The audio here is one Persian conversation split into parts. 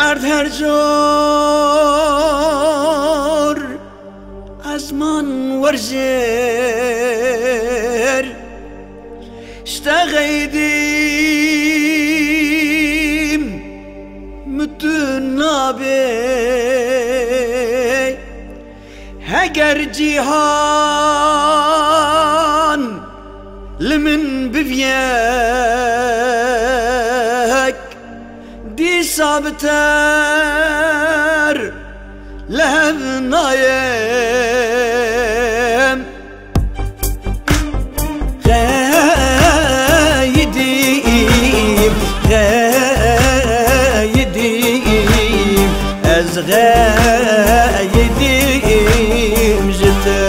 ارد هر جور از من ورجر اشتغيديم متنابي هجر جيهان لمن بفياك دي صابتر لهذ نايم غايديم از غايديم جتا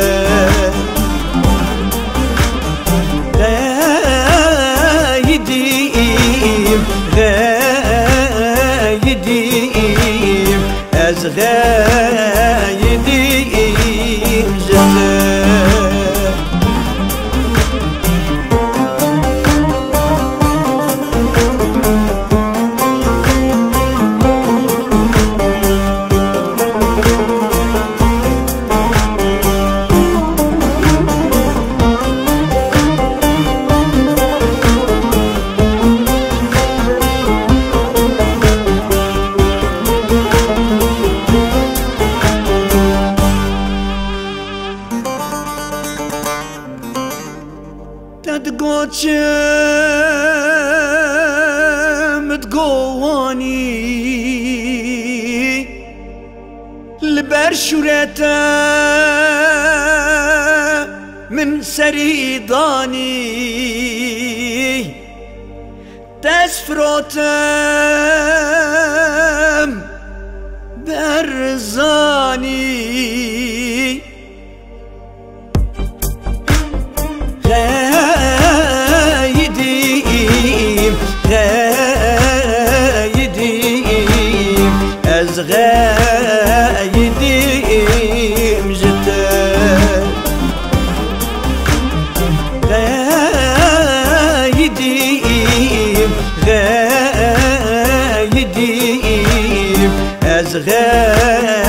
غايديم از غايديم جتا تدقوتشم تقواني لبرشورتا من سريداني تسفروتم برزاني غايديم از غايديم جتا غايديم از غايديم